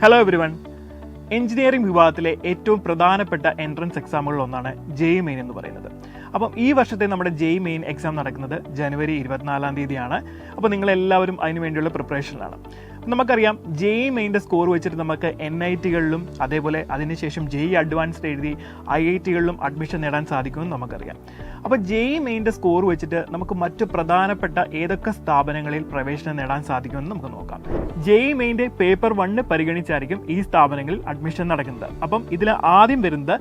Hello everyone. Engineering വിഭാഗത്തിലെ ഏറ്റവും പ്രധാനപ്പെട്ട എൻട്രൻസ് എക്സാമുകളിൽ ഒന്നാണ് ജെഇ മെയിൻ എന്ന് പറയുന്നത്. അപ്പം ഈ വർഷത്തെ നമ്മുടെ ജെഇ മെയിൻ എക്സാം നടക്കുന്നത് ജനുവരി 24 തീയതിയാണ്. അപ്പോൾ നിങ്ങളെല്ലാവരും അതിനു വേണ്ടിയുള്ള പ്രിപ്പറേഷനിലാണ്. നമുക്കറിയാം ജെഇ മെയിൻ്റെ സ്കോർ വെച്ചിട്ട് നമുക്ക് NITകളിലും അതേപോലെ അതിനുശേഷം ജെഇ അഡ്വാൻസ്ഡ് എഴുതി IITകളിലും അഡ്മിഷൻ നേടാൻ സാധിക്കുമെന്ന് നമുക്കറിയാം. അപ്പോൾ ജെഇ മെയിൻ്റെ സ്കോർ വെച്ചിട്ട് നമുക്ക് മറ്റു പ്രധാനപ്പെട്ട ഏതൊക്കെ സ്ഥാപനങ്ങളിൽ പ്രവേശനം നേടാൻ സാധിക്കുമെന്ന് നമുക്ക് നോക്കാം. ജെഇ മെയിൻ്റെ പേപ്പർ 1 പരിഗണിച്ചായിരിക്കും ഈ സ്ഥാപനങ്ങളിൽ അഡ്മിഷൻ നടക്കുന്നത്. അപ്പം ഇതിൽ ആദ്യം വരുന്നത്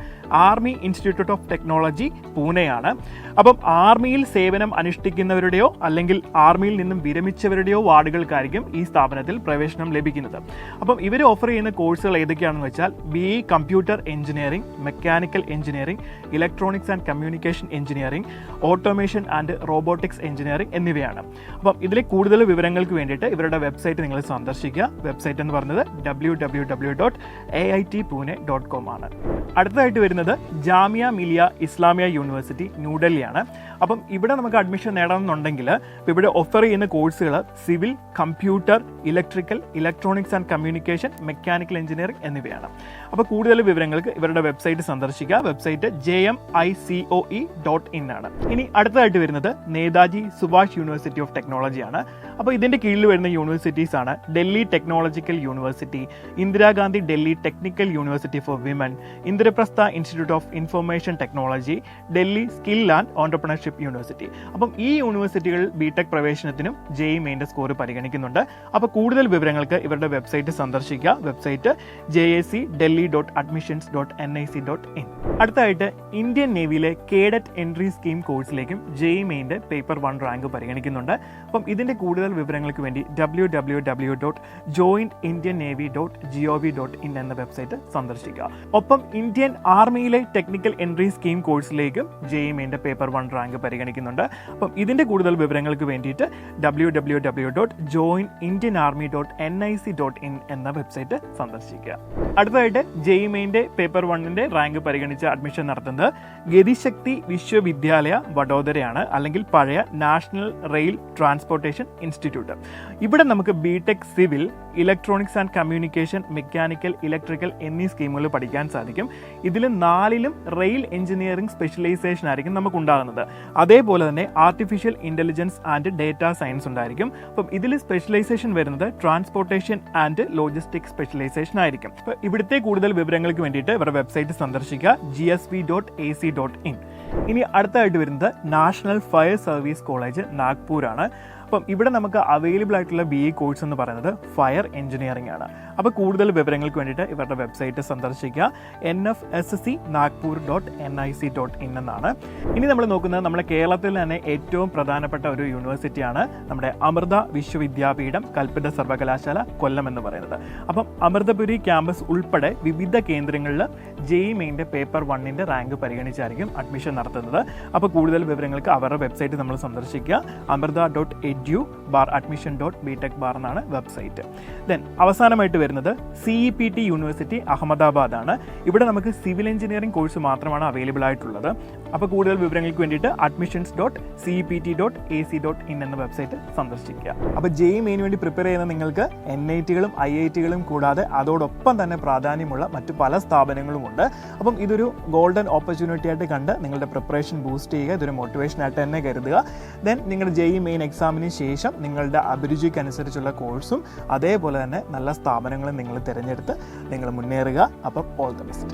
ആർമി ഇൻസ്റ്റിറ്റ്യൂട്ട് ഓഫ് ടെക്നോളജി പൂനെയാണ്. അപ്പം ആർമിയിൽ സേവനം അനുഷ്ഠിക്കുന്നവരുടെയോ അല്ലെങ്കിൽ ആർമിയിൽ നിന്നും വിരമിച്ചവരുടെയോ വാർഡുകൾക്കായിരിക്കും ഈ സ്ഥാപനത്തിൽ പ്രവേശനം ലഭിക്കുന്നത്. അപ്പം ഇവർ ഓഫർ ചെയ്യുന്ന കോഴ്സുകൾ ഏതൊക്കെയാണെന്ന് വെച്ചാൽ BE computer engineering, mechanical engineering, electronics and communication engineering, automation and robotics engineering എന്നിവയാണ്. അപ്പം ഇതിലെ കൂടുതൽ വിവരങ്ങൾക്ക് വേണ്ടിയിട്ട് ഇവരുടെ വെബ്സൈറ്റ് നിങ്ങൾ സന്ദർശിക്കുക. വെബ്സൈറ്റ് എന്ന് പറയുന്നത് www.aitpune.com ആണ്. അടുത്തതായിട്ട് വരുന്നത് ജാമിയ മിലിയ ഇസ്ലാമിയ യൂണിവേഴ്സിറ്റി ന്യൂഡൽഹിയാണ്. അപ്പം ഇവിടെ നമുക്ക് അഡ്മിഷൻ നേടണമെന്നുണ്ടെങ്കിൽ ഇവിടെ ഓഫർ ചെയ്യുന്ന കോഴ്സുകൾ civil, computer, electrical, electronics and communication, mechanical engineering എന്നിവയാണ്. അപ്പോൾ കൂടുതൽ വിവരങ്ങൾക്ക് ഇവരുടെ വെബ്സൈറ്റ് സന്ദർശിക്കുക. വെബ്സൈറ്റ് jmicoe.in ആണ്. ഇനി അടുത്തതായിട്ട് വരുന്നത് നേതാജി സുഭാഷ് യൂണിവേഴ്സിറ്റി ഓഫ് ടെക്നോളജിയാണ്. അപ്പോൾ ഇതിൻ്റെ കീഴിൽ വരുന്ന യൂണിവേഴ്സിറ്റീസ് ആണ് Delhi technological university, Indira Gandhi Delhi technical university for women, Indraprastha institute of information technology, Delhi skill and entrepreneurship university. അപ്പം ഈ യൂണിവേഴ്സിറ്റികളിൽ BTech പ്രവേശനത്തിനും ജെഇ മെയിൻ്റെ സ്കോർ പരിഗണിക്കുന്നുണ്ട്. അപ്പോൾ കൂടുതൽ വിവരങ്ങൾക്ക് ഇവരുടെ വെബ്സൈറ്റ് സന്ദർശിക്കുക. Website jac.delhi.admissions.nic.in. അടുത്തായിട്ട് ഇന്ത്യൻ നേവിയിലെ കേഡറ്റ് എൻട്രി സ്കീം കോഴ്സിലേക്കും ജെഇ മെയിൻ്റെ പേപ്പർ 1 റാങ്ക് പരിഗണിക്കുന്നുണ്ട്. അപ്പം ഇതിൻ്റെ കൂടുതൽ വിവരങ്ങൾക്ക് വേണ്ടി www.joinindiannavy.gov.in എന്ന വെബ്സൈറ്റ് സന്ദർശിക്കുക. ഒപ്പം ഇന്ത്യൻ ആർമിയിലെ ടെക്നിക്കൽ എൻട്രി സ്കീം കോഴ്സിലേക്കും ജെഇ മെയിൻ്റെ പേപ്പർ 1 റാങ്ക് പരിഗണിക്കുന്നുണ്ട്. അപ്പം ഇതിൻ്റെ കൂടുതൽ വിവരങ്ങൾക്ക് വേണ്ടിയിട്ട് www.joinindianarmy.nic.in എന്ന വെബ്സൈറ്റ് സന്ദർശിക്കുക. അടുത്തതായിട്ട് ജെഇ മെയിൻ്റെ പേപ്പർ 1 റാങ്ക് പരിഗണിച്ച് അഡ്മിഷൻ നടത്തുന്നത് ഗതിശക്തി വിശ്വവിദ്യാലയ വഡോദരയാണ്, അല്ലെങ്കിൽ പഴയ നാഷണൽ റെയിൽ ട്രാൻസ്പോർട്ടേഷൻ ഇൻസ്റ്റിറ്റ്യൂട്ട്. ഇവിടെ നമുക്ക് BTech civil, electronics and communication, mechanical, electrical എന്നീ സ്കീമുകൾ പഠിക്കാൻ സാധിക്കും. ഇതിൽ 4ലും റെയിൽ എഞ്ചിനീയറിംഗ് സ്പെഷ്യലൈസേഷൻ ആയിരിക്കും നമുക്ക് ഉണ്ടാകുന്നത്. അതേപോലെ തന്നെ artificial intelligence and data science ഉണ്ടായിരിക്കും. അപ്പം ഇതിൽ സ്പെഷ്യലൈസേഷൻ വരുന്നത് ട്രാൻസ്പോർട്ടേഷൻ ആൻഡ് ലോജിസ്റ്റിക് സ്പെഷ്യലൈസേഷൻ ആയിരിക്കും. അപ്പോൾ ഇവിടുത്തെ കൂടുതൽ വിവരങ്ങൾക്ക് വേണ്ടിയിട്ട് ഇവരുടെ വെബ്സൈറ്റ് സന്ദർശിക്കുക, gsv.ac.in. ഇനി അടുത്തായിട്ട് വരുന്നത് നാഷണൽ ഫയർ സർവീസ് കോളേജ് നാഗ്പൂരാണ്. അപ്പം ഇവിടെ നമുക്ക് അവൈലബിൾ ആയിട്ടുള്ള BE കോഴ്സ് എന്ന് പറയുന്നത് ഫയർ എഞ്ചിനീയറിംഗ് ആണ്. അപ്പോൾ കൂടുതൽ വിവരങ്ങൾക്ക് വേണ്ടിയിട്ട് ഇവരുടെ വെബ്സൈറ്റ് സന്ദർശിക്കുക, nfsc.nagpur.nic.in എന്നാണ്. ഇനി നമ്മൾ നോക്കുന്നത് നമ്മുടെ കേരളത്തിൽ തന്നെ ഏറ്റവും പ്രധാനപ്പെട്ട ഒരു യൂണിവേഴ്സിറ്റിയാണ് നമ്മുടെ അമൃത വിശ്വവിദ്യാപീഠം കൽപ്പിത സർവകലാശാല കൊല്ലം എന്ന് പറയുന്നത്. അപ്പം അമൃതപുരി ക്യാമ്പസ് ഉൾപ്പെടെ വിവിധ കേന്ദ്രങ്ങളിൽ ജെഇ മെയിൻ്റെ പേപ്പർ 1 റാങ്ക് പരിഗണിച്ചായിരിക്കും അഡ്മിഷൻ നടത്തുന്നത്. അപ്പോൾ കൂടുതൽ വിവരങ്ങൾക്ക് അവരുടെ വെബ്സൈറ്റ് നമ്മൾ സന്ദർശിക്കുക, amrita.edu/admission.btech എന്നാണ് വെബ്സൈറ്റ്. ദെൻ അവസാനമായിട്ട് വരുന്നത് CEPT യൂണിവേഴ്സിറ്റി അഹമ്മദാബാദ് ആണ്. ഇവിടെ നമുക്ക് സിവിൽ എഞ്ചിനീയറിംഗ് കോഴ്സ് മാത്രമാണ് അവൈലബിൾ ആയിട്ടുള്ളത്. അപ്പോൾ കൂടുതൽ വിവരങ്ങൾക്ക് വേണ്ടിയിട്ട് admissions.cept.ac.in എന്ന വെബ്സൈറ്റ് സന്ദർശിക്കുക. അപ്പോൾ ജെഇ മെയിന് വേണ്ടി പ്രിപ്പയർ ചെയ്യുന്ന നിങ്ങൾക്ക് NITകളും IITകളും കൂടാതെ അതോടൊപ്പം തന്നെ പ്രാധാന്യമുള്ള മറ്റു പല സ്ഥാപനങ്ങളുമുണ്ട്. അപ്പം ഇതൊരു ഗോൾഡൻ ഓപ്പർച്യൂണിറ്റി ആയിട്ട് കണ്ട് നിങ്ങളുടെ പ്രിപ്പറേഷൻ ബൂസ്റ്റ് ചെയ്യുക. ഇതൊരു മോട്ടിവേഷൻ ആയിട്ട് തന്നെ കരുതുക. ദെൻ നിങ്ങളുടെ ജെഇ മെയിൻ എക്സാമിന് ശേഷം നിങ്ങളുടെ അഭിരുചിക്ക് അനുസരിച്ചുള്ള കോഴ്സും അതേപോലെ തന്നെ നല്ല സ്ഥാപനങ്ങളും നിങ്ങൾ തിരഞ്ഞെടുത്ത് നിങ്ങൾ മുന്നേറുക. അപ്പം ഓൾ ദ ബെസ്റ്റ്.